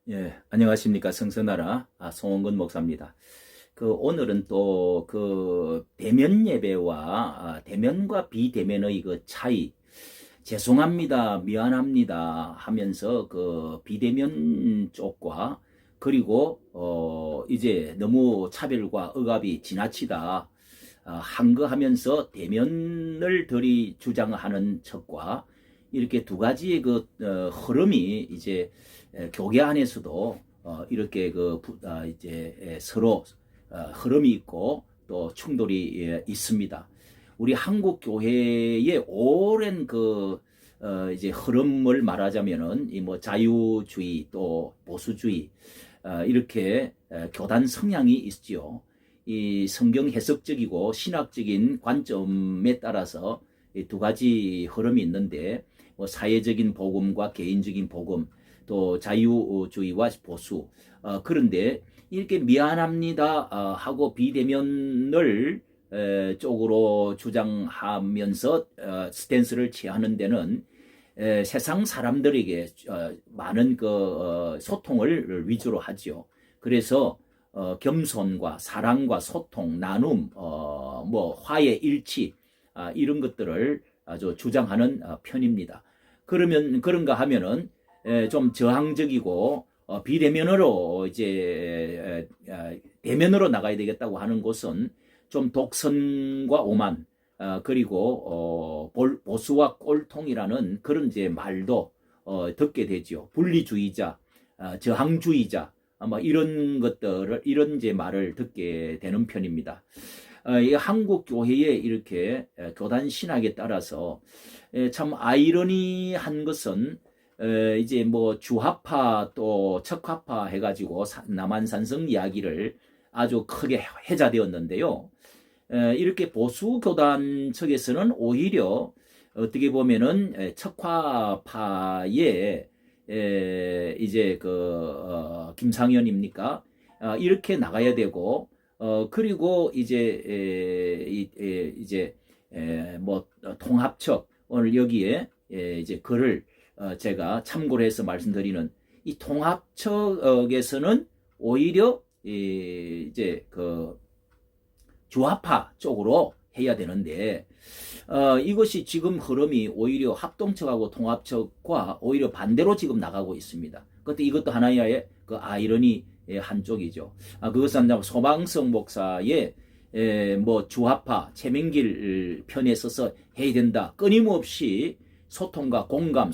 예, 안녕하십니까. 성서나라 송원근 목사입니다. 오늘은 또 대면 예배와 대면과 비대면의 그 차이, 죄송합니다, 미안합니다 하면서 비대면 쪽과 그리고 이제 너무 차별과 억압이 지나치다 한거하면서 대면을 들이 주장하는 척과 이렇게 두 가지의 흐름이 이제 교계 안에서도 이렇게 이제 서로 흐름이 있고 또 충돌이 있습니다. 우리 한국 교회의 오랜 이제 흐름을 말하자면은 이 뭐 자유주의 또 보수주의 이렇게 교단 성향이 있지요. 이 성경 해석적이고 신학적인 관점에 따라서 두 가지 흐름이 있는데 뭐 사회적인 복음과 개인적인 복음 또 자유주의와 보수 그런데 이렇게 미안합니다 하고 비대면을 쪽으로 주장하면서 스탠스를 취하는 데는 세상 사람들에게 많은 소통을 위주로 하지요. 그래서 겸손과 사랑과 소통, 나눔, 뭐 화해, 일치 이런 것들을 아주 주장하는 편입니다. 그러면 그런가 하면은 좀 저항적이고 비대면으로 이제 대면으로 나가야 되겠다고 하는 곳은 좀 독선과 오만 그리고 보수와 꼴통이라는 그런 이제 말도 듣게 되죠. 분리주의자, 저항주의자 아마 이런 것들을 이런 이제 말을 듣게 되는 편입니다. 이 한국 교회의 이렇게 교단 신학에 따라서 참 아이러니한 것은 이제 뭐 주합파 또 척합파 해가지고 남한산성 이야기를 아주 크게 회자되었는데요. 이렇게 보수 교단 측에서는 오히려 어떻게 보면은 척화파의 이제 김상현입니까? 이렇게 나가야 되고 그리고 이제 뭐 통합척 오늘 여기에 이제 글을 제가 참고를 해서 말씀드리는 이 통합척에서는 오히려 이제 주합파 쪽으로 해야 되는데 이것이 지금 흐름이 오히려 합동척하고 통합척과 오히려 반대로 지금 나가고 있습니다. 그것도 이것도 하나의 아이러니의 한쪽이죠. 그것은 소망성 목사의 뭐 주합파 최명길 편에 서서 해야 된다. 끊임없이 소통과 공감,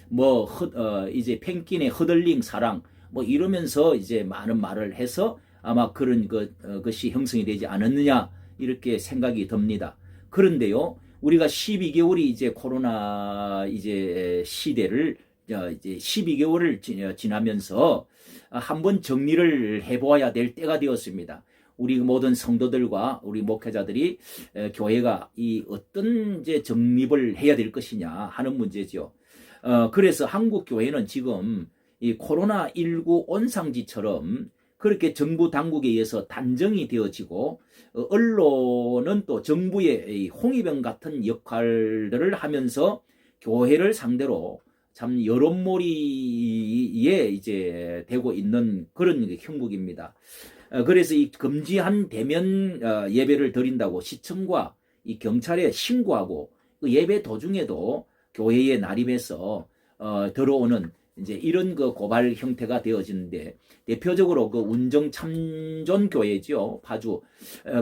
뭐 이제 펭귄의 허들링 사랑 뭐 이러면서 이제 많은 말을 해서 아마 그런 것이 형성이 되지 않았느냐 이렇게 생각이 듭니다. 그런데요, 우리가 12개월이 이제 코로나 이제 시대를 이제 12개월을 지나면서 한번 정리를 해보아야 될 때가 되었습니다. 우리 모든 성도들과 우리 목회자들이 교회가 이 어떤 이제 정립을 해야 될 것이냐 하는 문제죠. 그래서 한국 교회는 지금 이 코로나19 온상지처럼 그렇게 정부 당국에 의해서 단정이 되어지고 언론은 또 정부의 홍위병 같은 역할들을 하면서 교회를 상대로 참 여론몰이에 이제 되고 있는 그런 형국입니다. 그래서 이 금지한 대면 예배를 드린다고 시청과 이 경찰에 신고하고 그 예배 도중에도 교회에 난입해서 들어오는 이제 이런 고발 형태가 되어지는데 대표적으로 운정 참존 교회죠, 파주.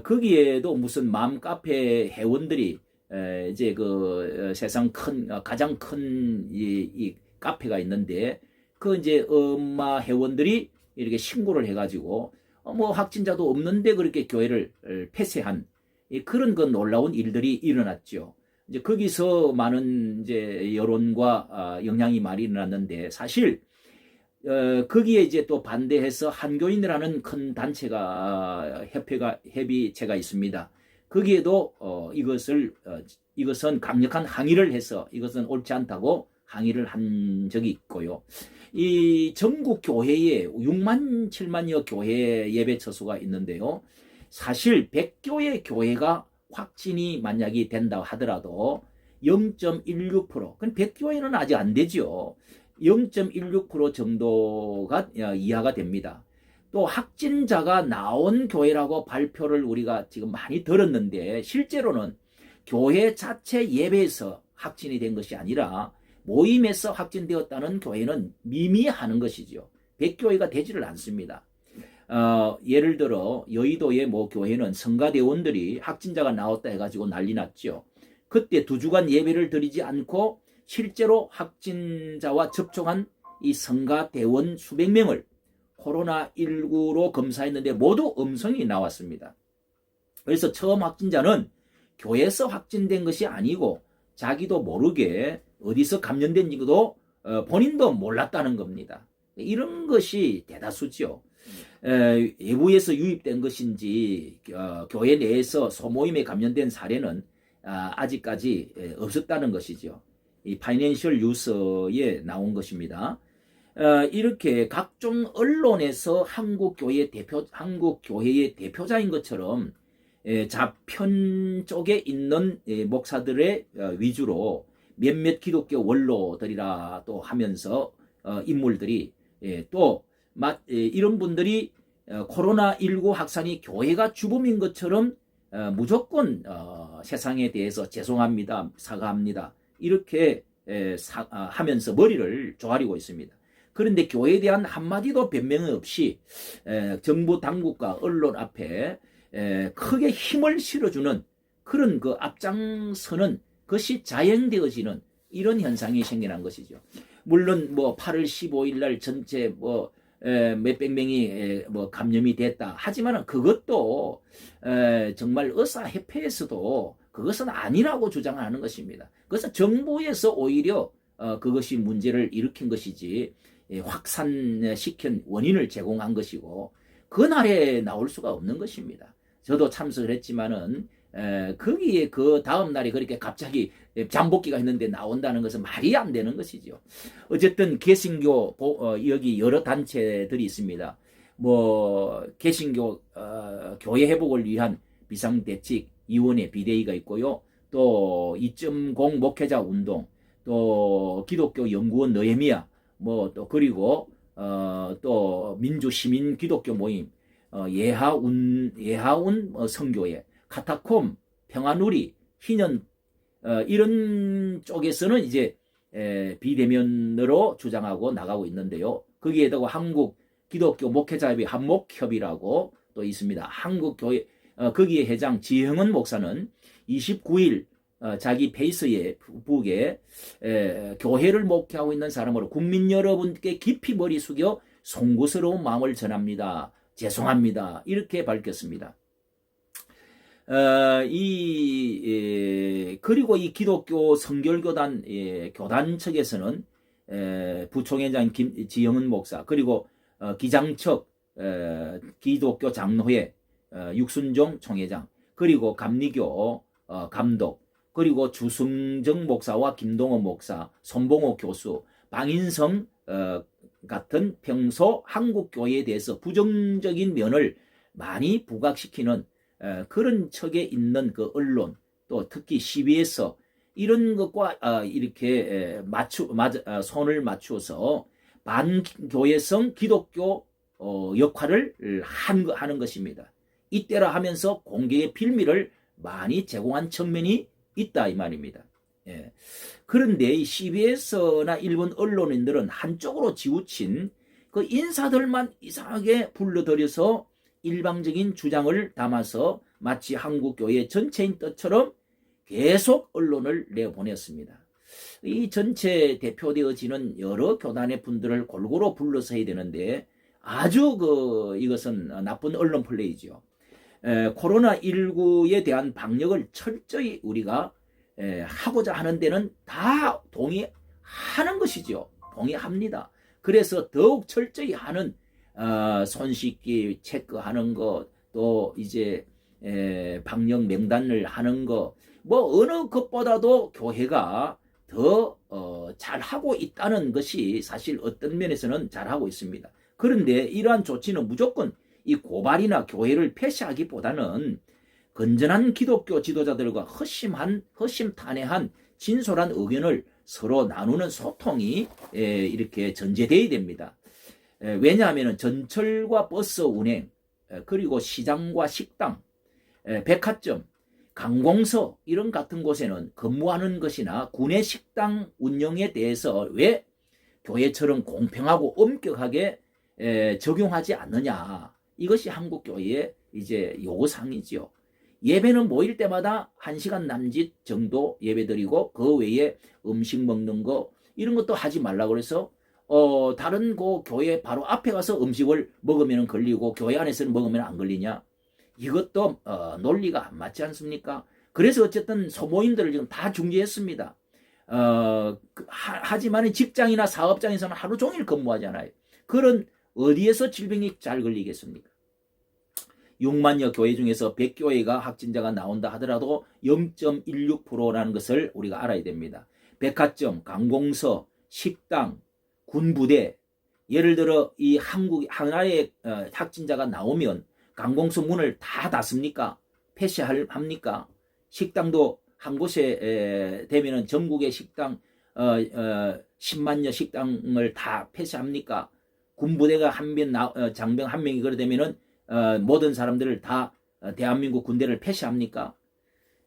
거기에도 무슨 맘카페 회원들이 이제 세상 가장 큰 이 카페가 있는데 이제 엄마 회원들이 이렇게 신고를 해가지고 뭐 확진자도 없는데 그렇게 교회를 폐쇄한 그런 놀라운 일들이 일어났죠. 이제 거기서 많은 이제 여론과 영향이 많이 일어났는데 사실 거기에 이제 또 반대해서 한교인이라는 큰 단체가 협의체가 있습니다. 거기에도 이것은 강력한 항의를 해서 이것은 옳지 않다고 항의를 한 적이 있고요. 이 전국 교회에 6만 7만여 교회 예배 처소가 있는데요. 사실 100교회 교회가 확진이 만약이 된다 하더라도 0.16%, 그럼 100교회는 아직 안 되죠. 0.16% 정도가 이하가 됩니다. 또 확진자가 나온 교회라고 발표를 우리가 지금 많이 들었는데 실제로는 교회 자체 예배에서 확진이 된 것이 아니라 모임에서 확진되었다는 교회는 미미하는 것이죠. 100교회가 되지를 않습니다. 예를 들어 여의도의 모 교회는 성가대원들이 확진자가 나왔다 해가지고 난리 났죠. 그때 2주간 예배를 드리지 않고 실제로 확진자와 접촉한 이 성가대원 수백 명을 코로나19로 검사했는데 모두 음성이 나왔습니다. 그래서 처음 확진자는 교회에서 확진된 것이 아니고 자기도 모르게 어디서 감염된지도 본인도 몰랐다는 겁니다. 이런 것이 대다수죠. 외부에서 유입된 것인지 교회 내에서 소모임에 감염된 사례는 아직까지 없었다는 것이죠. 이 파이낸셜 뉴스에 나온 것입니다. 이렇게 각종 언론에서 한국 교회의 대표자인 것처럼 좌편 쪽에 있는 목사들의 위주로 몇몇 기독교 원로들이라 또 하면서 인물들이 또 이런 분들이 코로나19 확산이 교회가 주범인 것처럼 무조건 세상에 대해서 죄송합니다, 사과합니다 이렇게 하면서 머리를 조아리고 있습니다. 그런데 교회에 대한 한마디도 변명 없이 정부 당국과 언론 앞에 크게 힘을 실어주는 그런 그 앞장서는 것이 자행되어지는 이런 현상이 생겨난 것이죠. 물론 뭐 8월 15일 날 전체 몇백 명이 감염이 됐다 하지만은 그것도 정말 의사협회에서도 그것은 아니라고 주장하는 것입니다. 그래서 정부에서 오히려 그것이 문제를 일으킨 것이지 확산시킨 원인을 제공한 것이고 그날에 나올 수가 없는 것입니다. 저도 참석을 했지만은 거기에 그 다음 날이 그렇게 갑자기 잠복기가 있는데 나온다는 것은 말이 안 되는 것이죠. 어쨌든 개신교 여기 여러 단체들이 있습니다. 뭐 개신교 교회 회복을 위한 비상대책위원회 비대위가 있고요. 또 2.0 목회자 운동, 또 기독교 연구원 느헤미야, 뭐 또 그리고 또 민주 시민 기독교 모임, 예하운 성교회, 카타콤, 평화누리, 희년 이런 쪽에서는 이제 비대면으로 주장하고 나가고 있는데요. 거기에다가 한국 기독교 목회자협의 한목협이라고 또 있습니다. 한국교회 거기에 회장 지형은 목사는 29일 자기 페이스북에 교회를 목회하고 있는 사람으로 국민 여러분께 깊이 머리 숙여 송구스러운 마음을 전합니다. 죄송합니다. 이렇게 밝혔습니다. 그리고 이 기독교 성결교단 교단 측에서는 부총회장 지영은 목사, 그리고 기장척 기독교 장로회 육순종 총회장, 그리고 감리교 감독, 그리고 주승정 목사와 김동원 목사, 손봉호 교수, 방인성 같은 평소 한국교회에 대해서 부정적인 면을 많이 부각시키는 그런 척에 있는 그 언론, 또 특히 CBS 이런 것과 이렇게 손을 맞추어서 반교회성 기독교 역할을 하는 것입니다. 이때라 하면서 공개의 빌미를 많이 제공한 측면이 있다 이 말입니다. 예. 그런데 이 CBS나 일본 언론인들은 한쪽으로 지우친 그 인사들만 이상하게 불러들여서 일방적인 주장을 담아서 마치 한국교회 전체인 뜻처럼 계속 언론을 내보냈습니다. 이 전체 대표되어지는 여러 교단의 분들을 골고루 불러서 해야 되는데 아주 이것은 나쁜 언론 플레이죠. 코로나19에 대한 방역을 철저히 우리가 하고자 하는 데는 다 동의하는 것이죠. 동의합니다. 그래서 더욱 철저히 하는 손 씻기 체크하는 것, 또 이제 방역 명단을 하는 것, 뭐 어느 것보다도 교회가 더 잘하고 있다는 것이 사실 어떤 면에서는 잘하고 있습니다. 그런데 이러한 조치는 무조건 이 고발이나 교회를 폐쇄하기보다는 건전한 기독교 지도자들과 허심탄회한 진솔한 의견을 서로 나누는 소통이 이렇게 전제되어야 됩니다. 왜냐하면 전철과 버스 운행, 그리고 시장과 식당, 백화점, 관공서 이런 같은 곳에는 근무하는 것이나 구내 식당 운영에 대해서 왜 교회처럼 공평하고 엄격하게 적용하지 않느냐. 이것이 한국 교회의 이제 요구사항이지요. 예배는 모일 때마다 1시간 남짓 정도 예배드리고 그 외에 음식 먹는 거 이런 것도 하지 말라고 그래서 다른 그 교회 바로 앞에 가서 음식을 먹으면 걸리고 교회 안에서는 먹으면 안 걸리냐? 이것도 논리가 안 맞지 않습니까? 그래서 어쨌든 소모임들을 지금 다 중지했습니다. 하지만 직장이나 사업장에서는 하루 종일 근무하잖아요. 그런 어디에서 질병이 잘 걸리겠습니까? 6만여 교회 중에서 100교회가 확진자가 나온다 하더라도 0.16%라는 것을 우리가 알아야 됩니다. 백화점, 관공서, 식당, 군부대, 예를 들어 이 한국 하나의 확진자가 나오면 관공서 문을 다 닫습니까? 폐쇄합니까? 식당도 한 곳에 되면은 전국의 식당 10만여 식당을 다 폐쇄합니까? 군부대가 장병 한 명이 그래 되면은 모든 사람들을 다 대한민국 군대를 폐쇄합니까?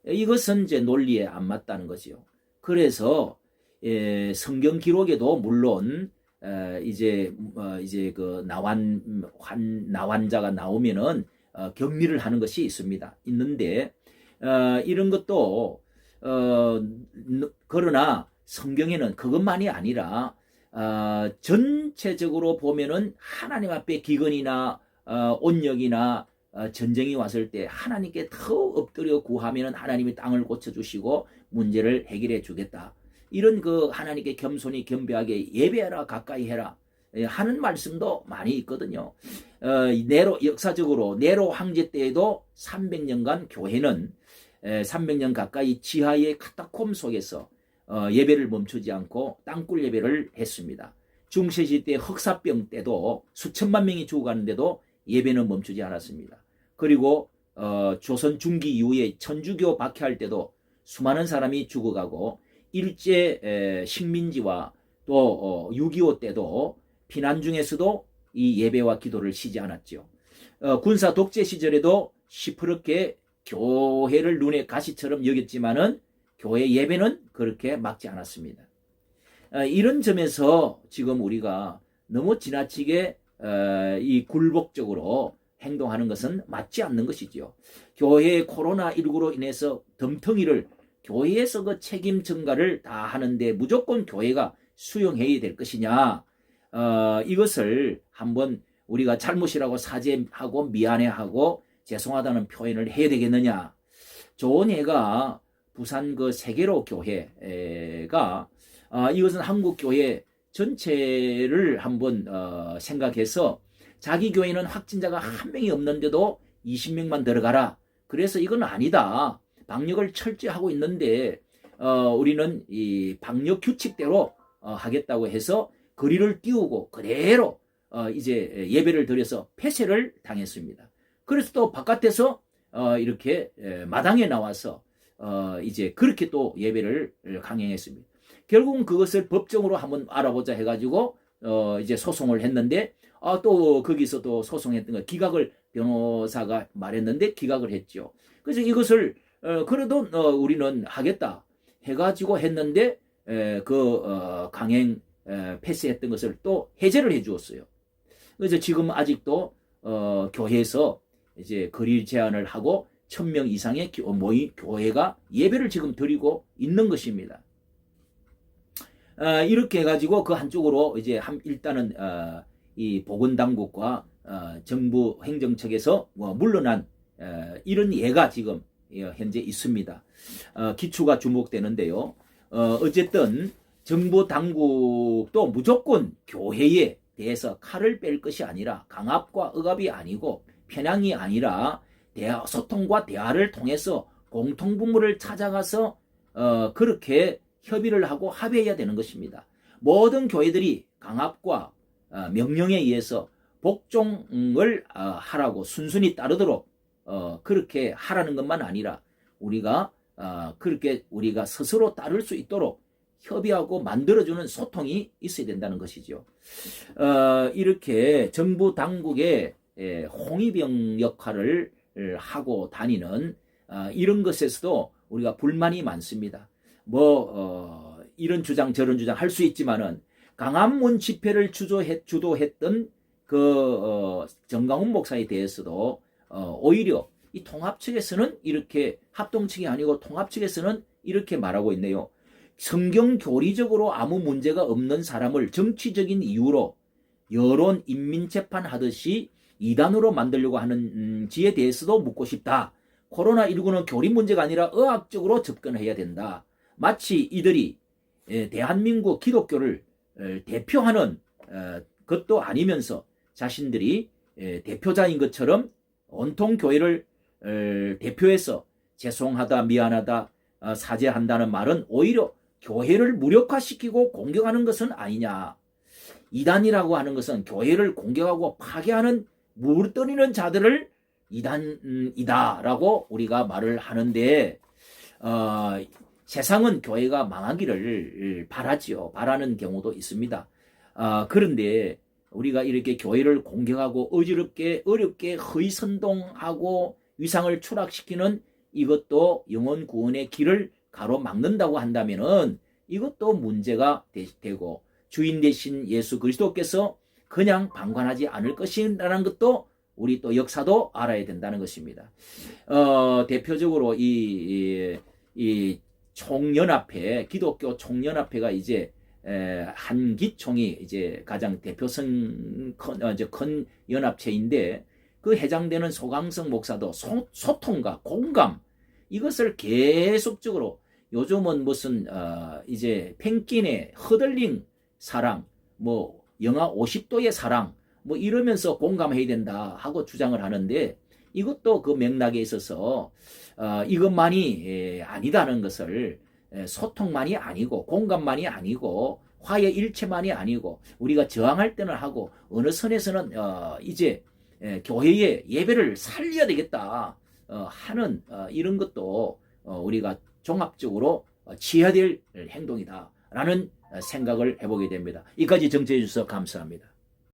이것은 이제 논리에 안 맞다는 거죠. 그래서 성경 기록에도 물론 이제 그 나환자가 나오면은 격리를 하는 것이 있는데 이런 것도 그러나 성경에는 그것만이 아니라 전체적으로 보면은 하나님 앞에 기근이나 온역이나 전쟁이 왔을 때 하나님께 더 엎드려 구하면은 하나님이 땅을 고쳐주시고 문제를 해결해 주겠다. 이런 그 하나님께 겸손히 겸비하게 예배하라 가까이 해라 하는 말씀도 많이 있거든요. 역사적으로 네로 황제 때에도 300년간 교회는 300년 가까이 지하의 카타콤 속에서 예배를 멈추지 않고 땅굴 예배를 했습니다. 중세시대 흑사병 때도 수천만 명이 죽어가는데도 예배는 멈추지 않았습니다. 그리고 조선 중기 이후에 천주교 박해할 때도 수많은 사람이 죽어가고 일제 식민지와 또 6.25 때도 피난 중에서도 이 예배와 기도를 쉬지 않았죠. 군사 독재 시절에도 시퍼렇게 교회를 눈에 가시처럼 여겼지만은 교회 예배는 그렇게 막지 않았습니다. 이런 점에서 지금 우리가 너무 지나치게 이 굴복적으로 행동하는 것은 맞지 않는 것이죠. 교회의 코로나19로 인해서 덤텅이를 교회에서 그 책임 전가를 다 하는데 무조건 교회가 수용해야 될 것이냐, 이것을 한번 우리가 잘못이라고 사죄하고 미안해하고 죄송하다는 표현을 해야 되겠느냐. 좋은 예가 부산 그 세계로 교회가 이것은 한국 교회 전체를 한번 생각해서 자기 교회는 확진자가 한 명이 없는데도 20명만 들어가라. 그래서 이건 아니다. 방역을 철저히 하고 있는데 우리는 이 방역 규칙대로 하겠다고 해서 거리를 띄우고 그대로 이제 예배를 드려서 폐쇄를 당했습니다. 그래서 또 바깥에서 이렇게 마당에 나와서 이제 그렇게 또 예배를 강행했습니다. 결국은 그것을 법정으로 한번 알아보자 해가지고 이제 소송을 했는데 또 거기서 또 소송했던 거 기각을 변호사가 말했는데 기각을 했죠. 그래서 이것을 그래도 우리는 하겠다 해가지고 했는데 강행 패스했던 것을 또 해제를 해주었어요. 그래서 지금 아직도 교회에서 이제 거리 제한을 하고 1000명 이상의 교회가 예배를 지금 드리고 있는 것입니다. 이렇게 해가지고 그 한쪽으로 이제 일단은 이 보건당국과 정부 행정처에서 물러난 이런 예가 지금 현재 있습니다. 기초가 주목되는데요. 어쨌든 정부 당국도 무조건 교회에 대해서 칼을 뺄 것이 아니라 강압과 억압이 아니고 편향이 아니라 소통과 대화를 통해서 공통분모를 찾아가서 그렇게 협의를 하고 합의해야 되는 것입니다. 모든 교회들이 강압과 명령에 의해서 복종을 하라고 순순히 따르도록 그렇게 하라는 것만 아니라 우리가 그렇게 우리가 스스로 따를 수 있도록 협의하고 만들어주는 소통이 있어야 된다는 것이죠. 이렇게 정부 당국의 홍위병 역할을 하고 다니는 이런 것에서도 우리가 불만이 많습니다. 이런 주장 저런 주장 할 수 있지만은 광화문 집회를 주도했던 정강훈 목사에 대해서도 오히려 이 통합 측에서는 이렇게, 합동 측이 아니고 통합 측에서는 이렇게 말하고 있네요. 성경 교리적으로 아무 문제가 없는 사람을 정치적인 이유로 여론 인민재판 하듯이 이단으로 만들려고 하는지에 대해서도 묻고 싶다. 코로나19는 교리 문제가 아니라 의학적으로 접근해야 된다. 마치 이들이 대한민국 기독교를 대표하는 것도 아니면서 자신들이 대표자인 것처럼 온통 교회를 대표해서 죄송하다, 미안하다, 사죄한다는 말은 오히려 교회를 무력화시키고 공격하는 것은 아니냐. 이단이라고 하는 것은 교회를 공격하고 파괴하는 무르뜨리는 자들을 이단이다라고 우리가 말을 하는데, 세상은 교회가 망하기를 바라지요. 바라는 경우도 있습니다. 그런데 우리가 이렇게 교회를 공격하고 어렵게 허위선동하고 위상을 추락시키는 이것도 영혼 구원의 길을 가로막는다고 한다면은 이것도 문제가 되고, 주인 되신 예수 그리스도께서 그냥 방관하지 않을 것이라는 것도 우리 또 역사도 알아야 된다는 것입니다. 대표적으로 이 총연합회, 기독교 총연합회가 이제 한기총이 이제 가장 대표성 큰 연합체인데, 그 해당되는 소강성 목사도 소통과 공감, 이것을 계속적으로, 요즘은 무슨 이제 펭귄의 허들링 사랑, 영하 50도의 사랑, 이러면서 공감해야 된다 하고 주장을 하는데, 이것도 그 맥락에 있어서 이것만이 아니다는 것을, 소통만이 아니고 공감만이 아니고 화해 일체만이 아니고 우리가 저항할 때는 하고 어느 선에서는 이제 교회의 예배를 살려야 되겠다 하는 이런 것도 우리가 종합적으로 취해야 될 행동이다라는 생각을 해보게 됩니다. 이까지 정치해 주셔서 감사합니다.